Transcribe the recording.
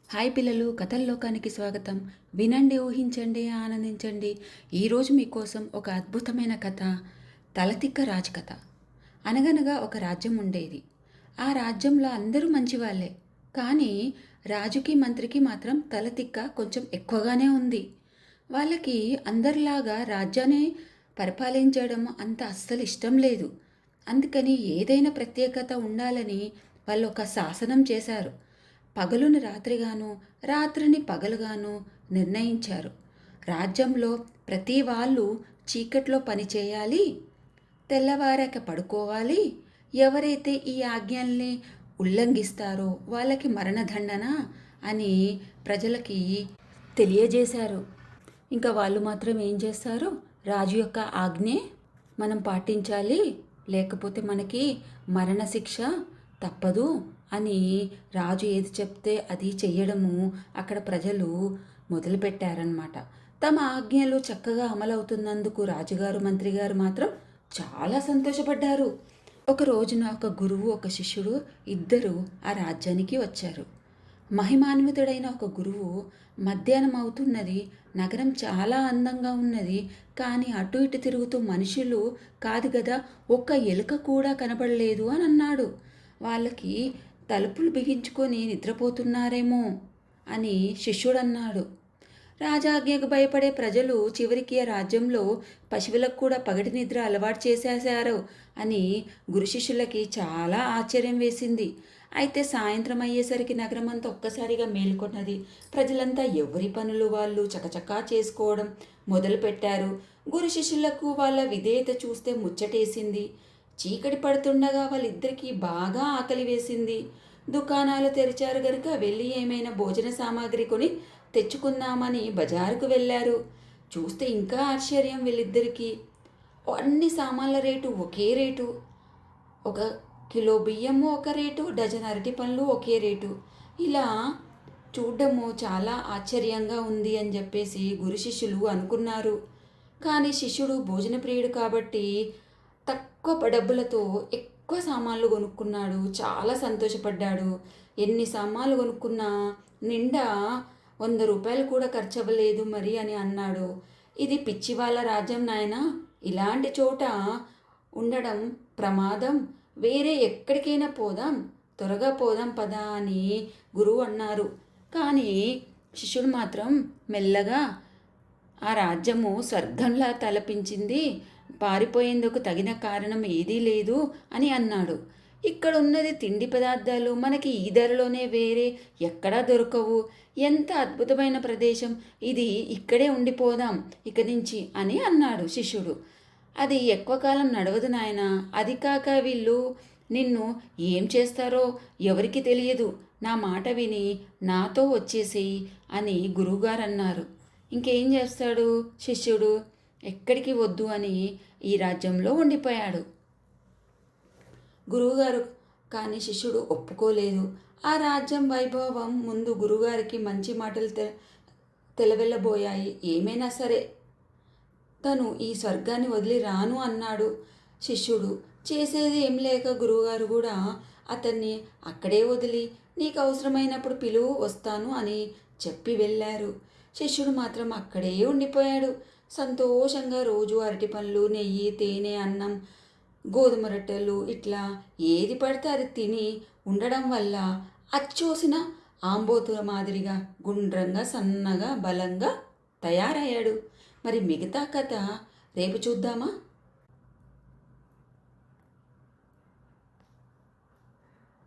Hi పిల్లలు, కథల లోకానికి స్వాగతం. వినండి, ఊహించండి, ఆనందించండి. ఈరోజు మీకోసం ఒక అద్భుతమైన కథ, తలతిక్క రాజు కథ. అనగనగా ఒక రాజ్యం ఉండేది. ఆ రాజ్యంలో అందరూ మంచివాళ్ళే. కానీ రాజుకి మంత్రికి మాత్రం తలతిక్క కొంచెం ఎక్కువగానే ఉంది. వాళ్ళకి అందరిలాగా రాజ్యాన్ని పరిపాలించడం అంత అస్సలు ఇష్టం లేదు. అందుకని ఏదైనా ప్రత్యేకత ఉండాలని వాళ్ళు ఒక శాసనం చేశారు. పగలుని రాత్రిగాను, రాత్రిని పగలుగాను నిర్ణయించారు. రాజ్యంలో ప్రతి వాళ్ళు చీకట్లో పని చేయాలి, తెల్లవారాక పడుకోవాలి. ఎవరైతే ఈ ఆజ్ఞల్ని ఉల్లంఘిస్తారో వాళ్ళకి మరణదండన అని ప్రజలకి తెలియజేశారు. ఇంకా వాళ్ళు మాత్రం ఏం చేస్తారు? రాజు యొక్క ఆజ్ఞే మనం పాటించాలి, లేకపోతే మనకి మరణశిక్ష తప్పదు అని రాజు ఏది చెప్తే అది చెయ్యడము అక్కడ ప్రజలు మొదలుపెట్టారనమాట. తమ ఆజ్ఞలు చక్కగా అమలవుతున్నందుకు రాజుగారు, మంత్రి గారు మాత్రం చాలా సంతోషపడ్డారు. ఒక రోజున ఒక గురువు, ఒక శిష్యుడు ఇద్దరు ఆ రాజ్యానికి వచ్చారు. మహిమాన్వితుడైన ఒక గురువు, మధ్యాహ్నం అవుతున్నది, నగరం చాలా అందంగా ఉన్నది, కానీ అటు ఇటు తిరుగుతూ మనుషులు కాదు కదా, ఒక్క ఎలుక కూడా కనబడలేదు అని అన్నాడు. వాళ్ళకి తలుపులు బిగించుకొని నిద్రపోతున్నారేమో అని శిష్యుడన్నాడు. రాజాజ్ఞకు భయపడే ప్రజలు చివరికి ఆ రాజ్యంలో పశువులకు కూడా పగటి నిద్ర అలవాటు చేసేశారు అని గురు శిష్యులకి చాలా ఆశ్చర్యం వేసింది. అయితే సాయంత్రం అయ్యేసరికి నగరం అంతా ఒక్కసారిగా మేల్కొన్నది. ప్రజలంతా ఎవరి పనులు వాళ్ళు చకచకా చేసుకోవడం మొదలుపెట్టారు. గురు శిష్యులకు వాళ్ళ విధేయత చూస్తే ముచ్చటేసింది. చీకటి పడుతుండగా వాళ్ళిద్దరికీ బాగా ఆకలి వేసింది. దుకాణాలు తెరిచారు గనుక వెళ్ళి ఏమైనా భోజన సామాగ్రి కొని తెచ్చుకుందామని బజారుకు వెళ్ళారు. చూస్తే ఇంకా ఆశ్చర్యం వీళ్ళిద్దరికీ. అన్ని సామాన్ల రేటు ఒకే రేటు. ఒక కిలో బియ్యము ఒక రేటు, డజన్ అరటి పండ్లు ఒకే రేటు. ఇలా చూడ్డము చాలా ఆశ్చర్యంగా ఉంది అని చెప్పేసి గురు శిష్యులు అనుకున్నారు. కానీ శిష్యుడు భోజన ప్రియుడు కాబట్టి తక్కువ డబ్బులతో ఎక్కువ సామాన్లు కొనుక్కున్నాడు. చాలా సంతోషపడ్డాడు. ఎన్ని సామాన్లు కొనుక్కున్నా నిండా 100 రూపాయలు కూడా ఖర్చు అవ్వలేదు మరి అని అన్నాడు. ఇది పిచ్చి వాళ్ళ రాజ్యం నాయనా, ఇలాంటి చోట ఉండడం ప్రమాదం, వేరే ఎక్కడికైనా పోదాం, త్వరగా పోదాం పదా అని గురువు అన్నారు. కానీ శిష్యుడు మాత్రం మెల్లగా ఆ రాజ్యము స్వర్గంలా తలపించింది, పారిపోయేందుకు తగిన కారణం ఏదీ లేదు అని అన్నాడు. ఇక్కడ ఉన్నది తిండి పదార్థాలు మనకి ఈ ధరలోనే వేరే ఎక్కడా దొరకవు. ఎంత అద్భుతమైన ప్రదేశం ఇది, ఇక్కడే ఉండిపోదాం ఇక నుంచి అని అన్నాడు శిష్యుడు. అది ఎక్కువ కాలం నడవదు నాయన, అది కాక వీళ్ళు నిన్ను ఏం చేస్తారో ఎవరికి తెలియదు, నా మాట విని నాతో వచ్చేసేయి అని గురువుగారు అన్నారు. ఇంకేం చేస్తాడు శిష్యుడు? ఎక్కడికి వద్దు అని ఈ రాజ్యంలో ఉండిపోయాడు. గురువుగారు కానీ శిష్యుడు ఒప్పుకోలేదు. ఆ రాజ్యం వైభవం ముందు గురువుగారికి మంచి మాటలు తెలవెళ్ళబోయాయి. ఏమైనా సరే తను ఈ స్వర్గాన్ని వదిలి రాను అన్నాడు శిష్యుడు. చేసేది ఏం లేక గురువుగారు కూడా అతన్ని అక్కడే వదిలి నీకు అవసరమైనప్పుడు పిలువు, వస్తాను అని చెప్పి వెళ్ళారు. శిష్యుడు మాత్రం అక్కడే ఉండిపోయాడు. సంతోషంగా రోజు అరటి పండ్లు, నెయ్యి, తేనె, అన్నం, గోధుమ రొట్టెలు ఇట్లా ఏది పడితే అది తిని ఉండడం వల్ల అచ్చోసిన ఆంబోతుల మాదిరిగా గుండ్రంగా, సన్నగా, బలంగా తయారయ్యాడు. మరి మిగతా కథ రేపు చూద్దామా?